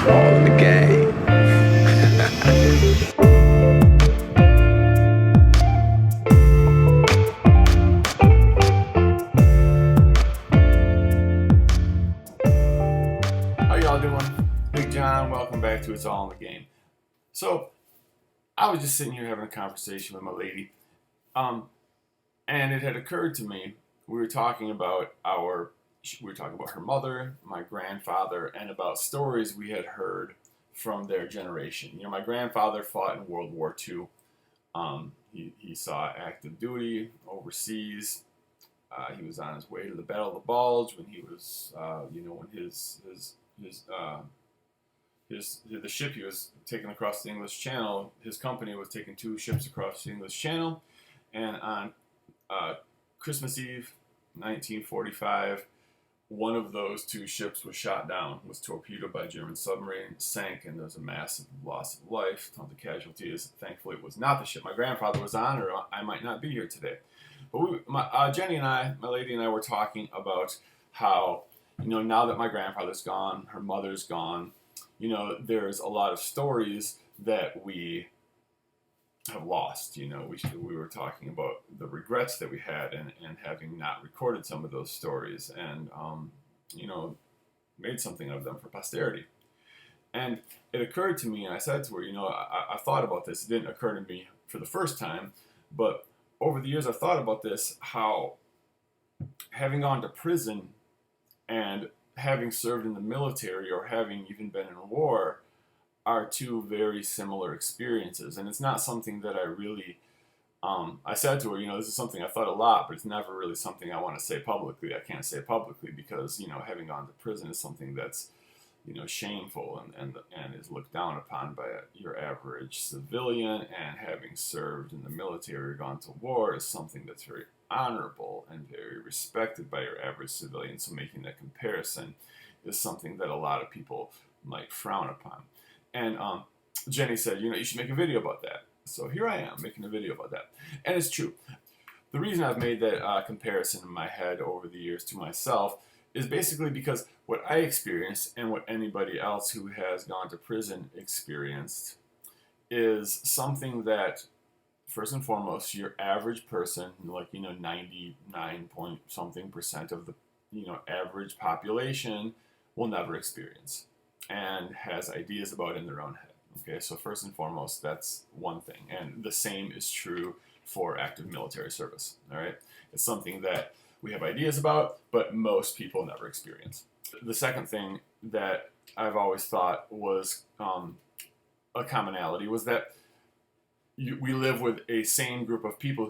All in the game. How y'all doing? Big John, welcome back to It's All in the Game. So, I was just sitting here having a conversation with my lady, and it had occurred to me, we were talking about her mother, my grandfather, and about stories we had heard from their generation. You know, my grandfather fought in World War II. He saw active duty overseas. He was on his way to the Battle of the Bulge when he was, when the ship he was taking across the English Channel, his company was taking 2 ships across the English Channel, and on Christmas Eve, 1945, one of those 2 ships was shot down, was torpedoed by a German submarine, sank, and there was a massive loss of life, tons of casualties. Thankfully, it was not the ship my grandfather was on, or I might not be here today. But Jenny and I, my lady and I, were talking about how, now that my grandfather's gone, her mother's gone, there's a lot of stories that we have lost. We were talking about the regrets that we had and having not recorded some of those stories and, made something of them for posterity. And it occurred to me, and I said to her, I thought about this. It didn't occur to me for the first time, but over the years I've thought about this, how having gone to prison and having served in the military or having even been in war are 2 very similar experiences. And it's not something that I really, I said to her, this is something I thought a lot, but it's never really something I want to say publicly. I can't say publicly because, having gone to prison is something that's, shameful and is looked down upon by your average civilian, and having served in the military or gone to war is something that's very honorable and very respected by your average civilian. So making that comparison is something that a lot of people might frown upon. And Jenny said, you should make a video about that. So here I am making a video about that. And it's true. The reason I've made that comparison in my head over the years to myself is basically because what I experienced and what anybody else who has gone to prison experienced is something that, first and foremost, your average person, 99 point something percent of the, average population will never experience and has ideas about in their own head. Okay, so first and foremost, that's one thing. And the same is true for active military service. All right, it's something that we have ideas about, but most people never experience. The second thing that I've always thought was a commonality was that we live with a same group of people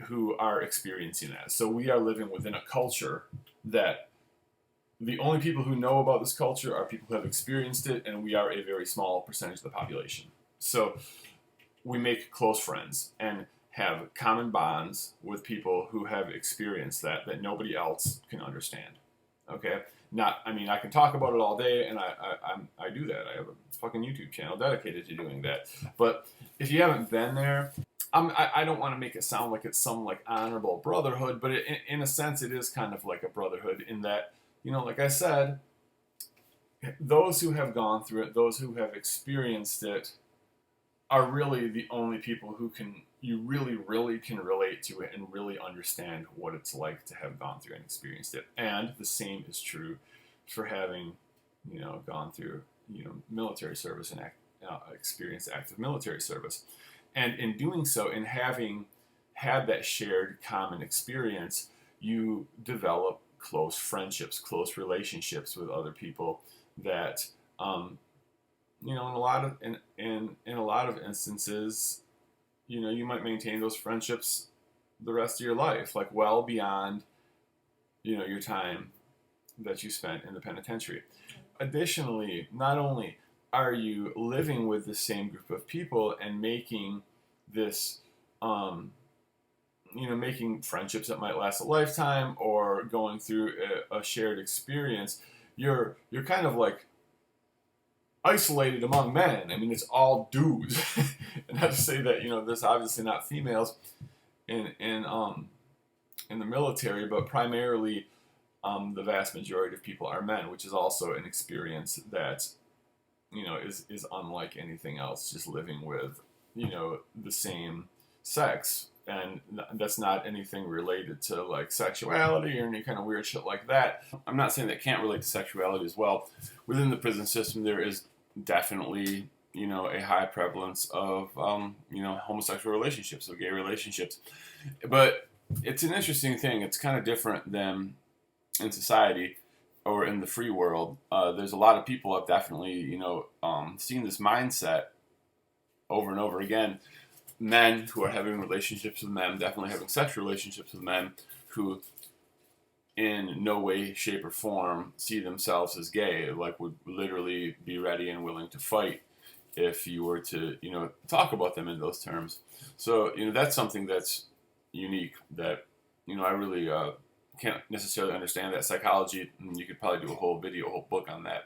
who are experiencing that. So we are living within a culture that the only people who know about this culture are people who have experienced it, and we are a very small percentage of the population. So we make close friends and have common bonds with people who have experienced that nobody else can understand. Okay? I can talk about it all day, and I do that. I have a fucking YouTube channel dedicated to doing that. But if you haven't been there, I don't want to make it sound like it's some honorable brotherhood, but in a sense it is kind of like a brotherhood in that, like I said, those who have gone through it, those who have experienced it, are really the only people you really can relate to it and really understand what it's like to have gone through and experienced it. And the same is true for having, gone through, military service and experienced active military service. And in doing so, in having had that shared common experience, you develop close friendships, close relationships with other people that, in a lot of instances, you might maintain those friendships the rest of your life, well beyond, your time that you spent in the penitentiary. Additionally, not only are you living with the same group of people and making this, making friendships that might last a lifetime or going through a shared experience, you're kind of isolated among men. It's all dudes. And not to say that, there's obviously not females in the military, but primarily the vast majority of people are men, which is also an experience that is unlike anything else, just living with, the same sex. And that's not anything related to like sexuality or any kind of weird shit like that. I'm not saying that can't relate to sexuality as well. Within the prison system, there is definitely, a high prevalence of, homosexual relationships, of gay relationships. But it's an interesting thing. It's kind of different than in society or in the free world. There's a lot of people have definitely, seen this mindset over and over again. Men who are having relationships with men, definitely having sexual relationships with men, who in no way, shape, or form see themselves as gay, like would literally be ready and willing to fight if you were to, talk about them in those terms. So, that's something that's unique that, I really can't necessarily understand that psychology. You could probably do a whole video, a whole book on that.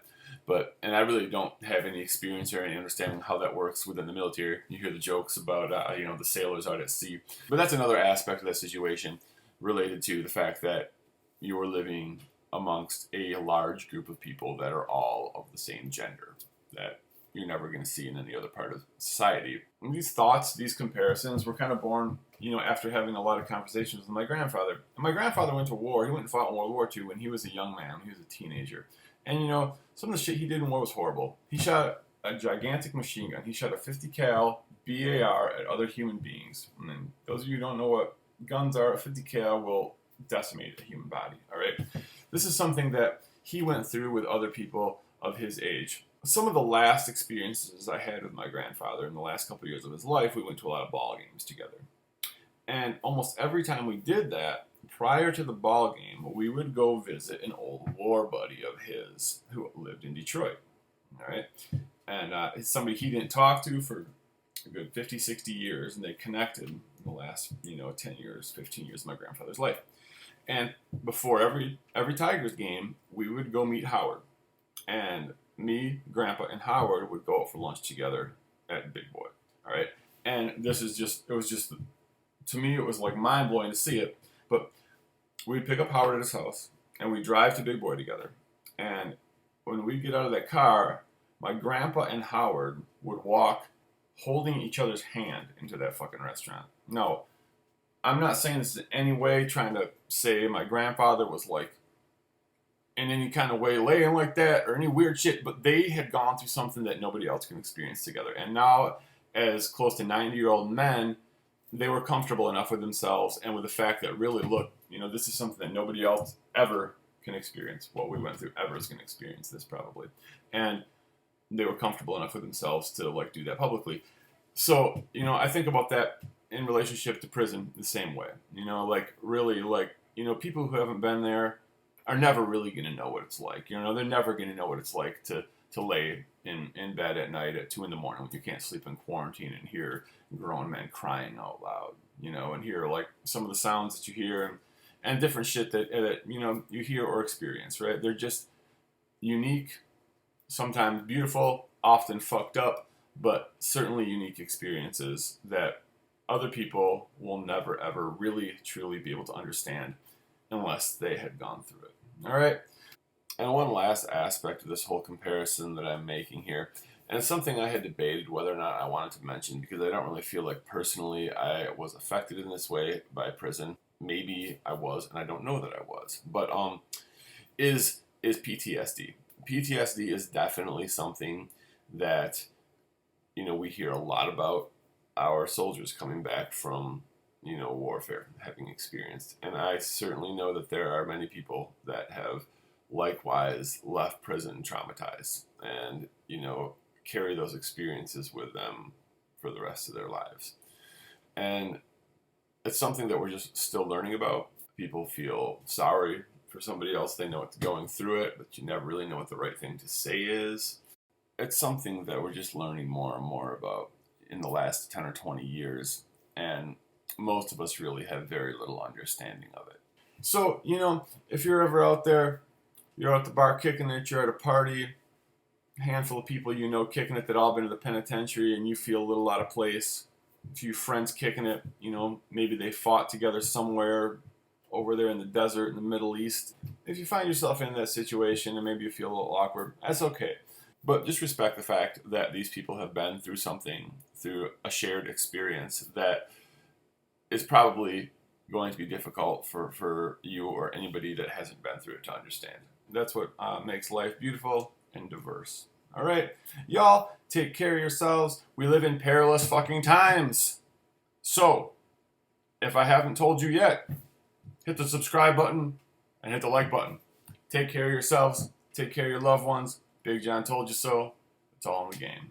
And I really don't have any experience or any understanding how that works within the military. You hear the jokes about, the sailors out at sea. But that's another aspect of that situation related to the fact that you are living amongst a large group of people that are all of the same gender that you're never going to see in any other part of society. And these thoughts, these comparisons were kind of born, after having a lot of conversations with my grandfather. And my grandfather went to war. He went and fought in World War II when he was a young man. He was a teenager. And, some of the shit he did in war was horrible. He shot a gigantic machine gun. He shot a 50 cal BAR at other human beings. And then those of you who don't know what guns are, a 50 cal will decimate a human body. All right. This is something that he went through with other people of his age. Some of the last experiences I had with my grandfather in the last couple of years of his life, we went to a lot of ball games together. And almost every time we did that, prior to the ball game, we would go visit an old war buddy of his who lived in Detroit. All right. And it's somebody he didn't talk to for a good 50, 60 years, and they connected in the last, 10 years, 15 years of my grandfather's life. And before every Tigers game, we would go meet Howard. And me, Grandpa, and Howard would go out for lunch together at Big Boy. All right. And it was just, to me, it was like mind blowing to see it. But we'd pick up Howard at his house, and we'd drive to Big Boy together. And when we get out of that car, my grandpa and Howard would walk holding each other's hand into that fucking restaurant. No, I'm not saying this in any way trying to say my grandfather was like in any kind of way laying like that or any weird shit, but they had gone through something that nobody else can experience together. And now, as close to 90-year-old men, they were comfortable enough with themselves and with the fact that really, look, this is something that nobody else ever can experience. What we went through ever is going to experience this probably. And they were comfortable enough with themselves to like do that publicly. So, I think about that in relationship to prison the same way. People who haven't been there are never really going to know what it's like. They're never going to know what it's like to lay in bed at night at 2 a.m. when you can't sleep in quarantine and hear grown men crying out loud, and hear like some of the sounds that you hear and different shit that you hear or experience, right? They're just unique, sometimes beautiful, often fucked up, but certainly unique experiences that other people will never, ever really, truly be able to understand unless they had gone through it. All right? And one last aspect of this whole comparison that I'm making here, and it's something I had debated whether or not I wanted to mention because I don't really feel like personally I was affected in this way by prison. Maybe I was, and I don't know that I was. But is PTSD. PTSD is definitely something that, we hear a lot about our soldiers coming back from, warfare, having experienced. And I certainly know that there are many people that have likewise left prison traumatized and, carry those experiences with them for the rest of their lives. And it's something that we're just still learning about. People feel sorry for somebody else. They know it's going through it, but you never really know what the right thing to say is. It's something that we're just learning more and more about in the last 10 or 20 years. And most of us really have very little understanding of it. So, if you're ever out there, you're at the bar kicking it, you're at a party, a handful of people kicking it that all been to the penitentiary, and you feel a little out of place. A few friends kicking it, maybe they fought together somewhere over there in the desert in the Middle East. If you find yourself in that situation and maybe you feel a little awkward, that's okay. But just respect the fact that these people have been through something, through a shared experience that is probably going to be difficult for you or anybody that hasn't been through it to understand. That's what makes life beautiful and diverse. All right, y'all, take care of yourselves. We live in perilous fucking times. So, if I haven't told you yet, hit the subscribe button and hit the like button. Take care of yourselves. Take care of your loved ones. Big John told you so. It's all in the game.